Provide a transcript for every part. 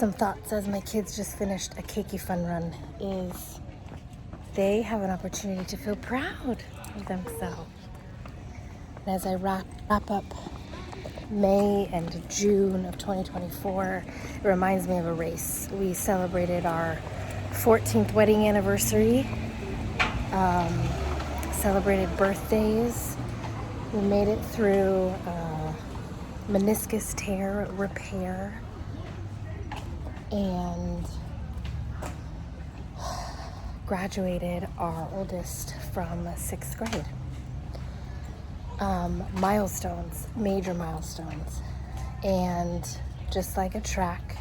some thoughts as my kids just finished a cakey fun run is they have an opportunity to feel proud of themselves. And as I wrap up May and June of 2024, it reminds me of a race. We celebrated our 14th wedding anniversary, celebrated birthdays. We made it through meniscus tear repair and graduated our oldest from 6th grade. Milestones, major milestones. And just like a track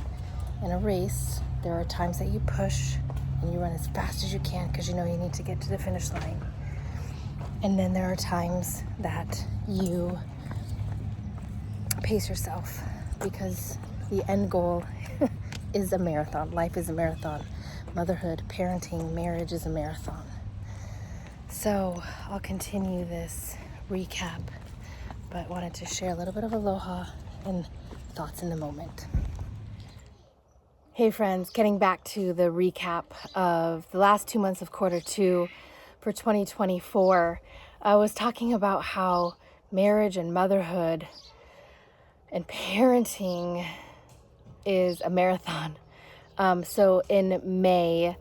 in a race, there are times that you push and you run as fast as you can because you know you need to get to the finish line. And then there are times that you pace yourself because the end goal is a marathon. Life is a marathon. Motherhood, parenting, marriage is a marathon. So I'll continue this recap, but wanted to share a little bit of aloha and thoughts in the moment. Hey friends, getting back to the recap of the last 2 months of quarter two for 2024, I was talking about how marriage and motherhood and parenting is a marathon. So in May,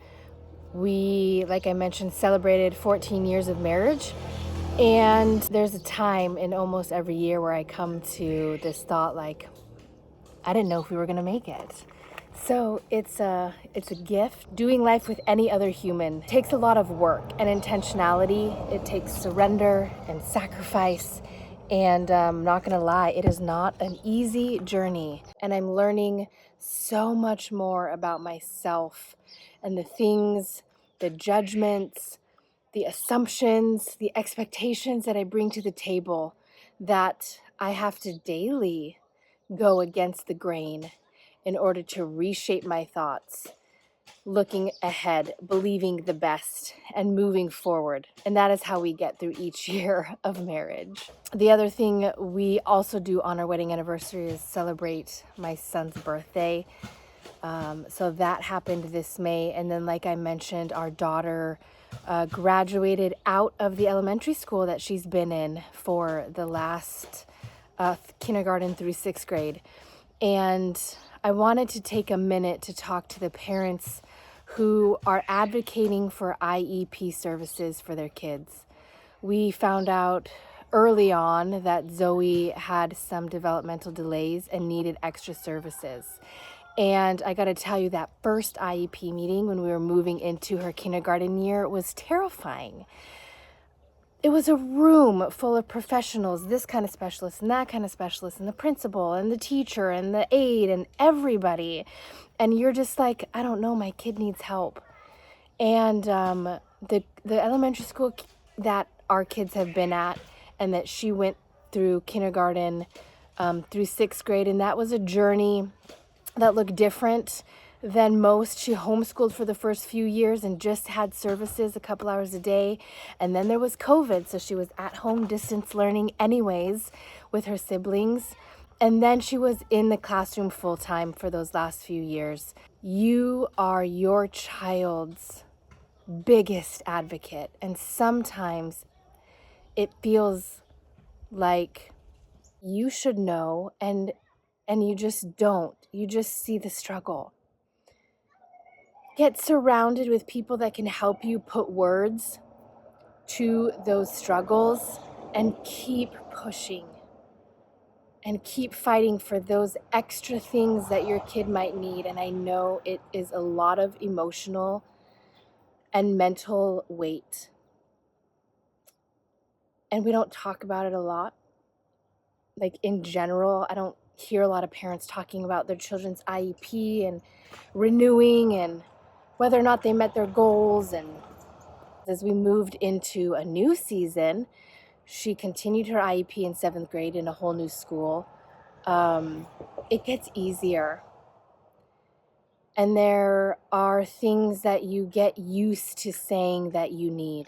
we, like I mentioned, celebrated 14 years of marriage. And there's a time in almost every year where I come to this thought like, I didn't know if we were gonna make it. So it's a gift. Doing life with any other human takes a lot of work and intentionality. It takes surrender and sacrifice. And I'm not gonna lie, it is not an easy journey. And I'm learning so much more about myself and the things, the judgments, the assumptions, the expectations that I bring to the table that I have to daily go against the grain in order to reshape my thoughts, looking ahead, believing the best, and moving forward. And that is how we get through each year of marriage. The other thing we also do on our wedding anniversary is celebrate my son's birthday. So that happened this May. And then, like I mentioned, our daughter graduated out of the elementary school that she's been in for the last kindergarten through 6th grade. And I wanted to take a minute to talk to the parents who are advocating for IEP services for their kids. We found out early on that Zoe had some developmental delays and needed extra services. And I got to tell you, that first IEP meeting when we were moving into her kindergarten year was terrifying. It was a room full of professionals, this kind of specialist and that kind of specialist, and the principal and the teacher and the aide and everybody. And you're just like, I don't know, my kid needs help. And the elementary school that our kids have been at and that she went through kindergarten through 6th grade, and that was a journey that looked different than most. She homeschooled for the first few years and just had services a couple hours a day. And then there was COVID, so she was at home distance learning anyways with her siblings. And then she was in the classroom full time for those last few years. You are your child's biggest advocate. And sometimes it feels like you should know and you just don't. You just see the struggle. Get surrounded with people that can help you put words to those struggles and keep pushing and keep fighting for those extra things that your kid might need. And I know it is a lot of emotional and mental weight. And we don't talk about it a lot. Like in general, I don't hear a lot of parents talking about their children's IEP and renewing and whether or not they met their goals. And as we moved into a new season, she continued her IEP in 7th grade in a whole new school. It gets easier. And there are things that you get used to saying that you need.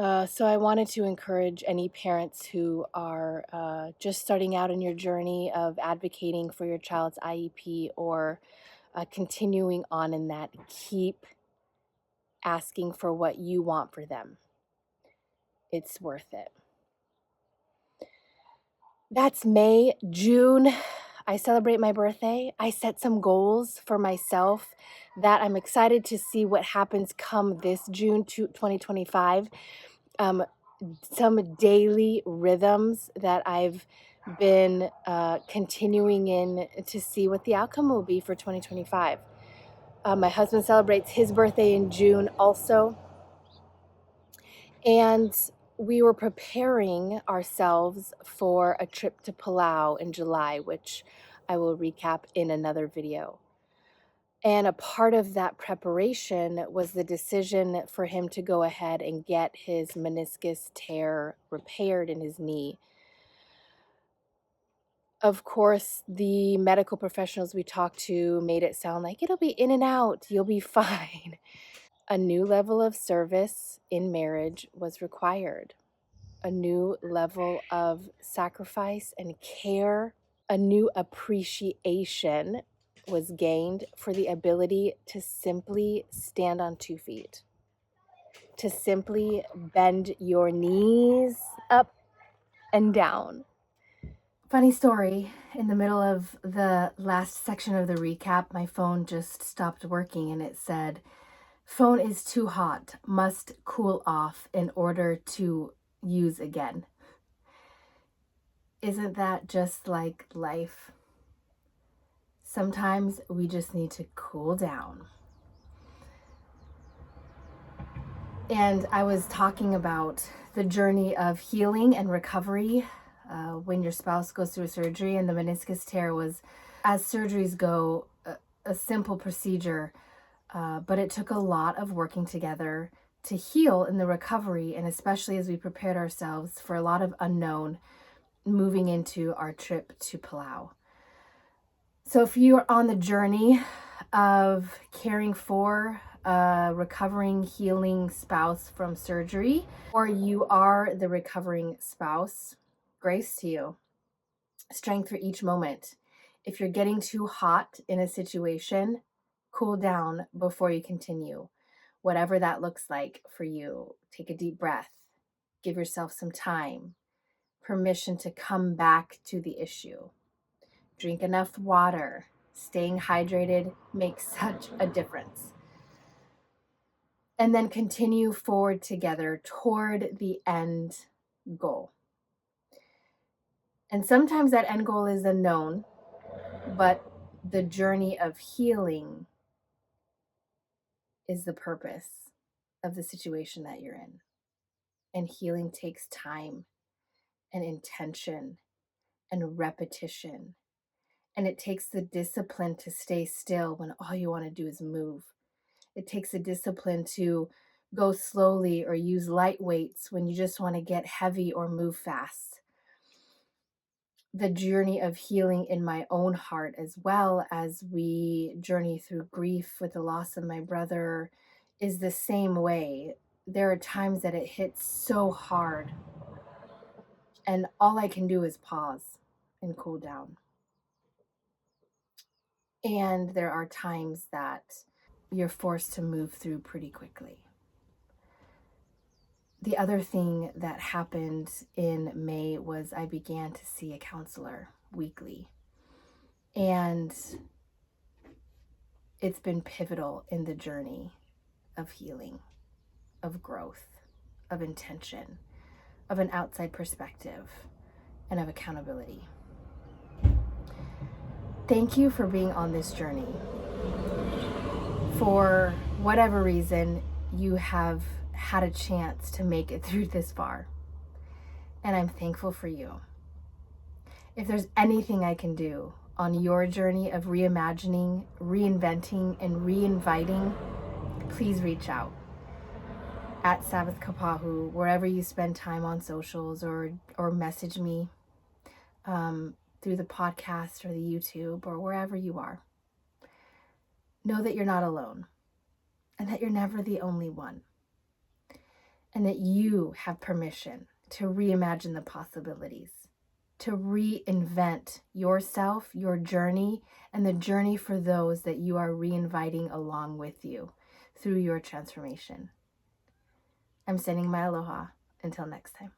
So I wanted to encourage any parents who are just starting out in your journey of advocating for your child's IEP or continuing on in that. Keep asking for what you want for them. It's worth it. That's May. June, I celebrate my birthday. I set some goals for myself that I'm excited to see what happens come this June 2025. Some daily rhythms that I've been continuing in to see what the outcome will be for 2025. My husband celebrates his birthday in June also. And we were preparing ourselves for a trip to Palau in July, which I will recap in another video. And a part of that preparation was the decision for him to go ahead and get his meniscus tear repaired in his knee. Of course, the medical professionals we talked to made it sound like it'll be in and out, you'll be fine. A new level of service in marriage was required. A new level of sacrifice and care, a new appreciation was gained for the ability to simply stand on 2 feet, to simply bend your knees up and down. Funny story, in the middle of the last section of the recap, my phone just stopped working and it said, "Phone is too hot, must cool off in order to use again." Isn't that just like life? Sometimes we just need to cool down. And I was talking about the journey of healing and recovery when your spouse goes through a surgery, and the meniscus tear was, as surgeries go, a simple procedure, but it took a lot of working together to heal in the recovery, and especially as we prepared ourselves for a lot of unknown moving into our trip to Palau. So if you're on the journey of caring for a recovering, healing spouse from surgery, or you are the recovering spouse, grace to you, strength for each moment. If you're getting too hot in a situation, cool down before you continue. Whatever that looks like for you, take a deep breath, give yourself some time, permission to come back to the issue. Drink enough water. Staying hydrated makes such a difference. And then continue forward together toward the end goal. And sometimes that end goal is unknown, but the journey of healing is the purpose of the situation that you're in. And healing takes time and intention and repetition. And it takes the discipline to stay still when all you want to do is move. It takes a discipline to go slowly or use light weights when you just want to get heavy or move fast. The journey of healing in my own heart, as well as we journey through grief with the loss of my brother, is the same way. There are times that it hits so hard, and all I can do is pause and cool down. And there are times that you're forced to move through pretty quickly. The other thing that happened in May was I began to see a counselor weekly. And it's been pivotal in the journey of healing, of growth, of intention, of an outside perspective, and of accountability. Thank you for being on this journey. For whatever reason, you have had a chance to make it through this far. And I'm thankful for you. If there's anything I can do on your journey of reimagining, reinventing, and reinviting, please reach out at Sabbath Kapahu, wherever you spend time on socials, or message me through the podcast or the YouTube or wherever you are. Know that you're not alone and that you're never the only one. and that you have permission to reimagine the possibilities, to reinvent yourself, your journey, and the journey for those that you are reinviting along with you through your transformation. I'm sending my aloha. Until next time.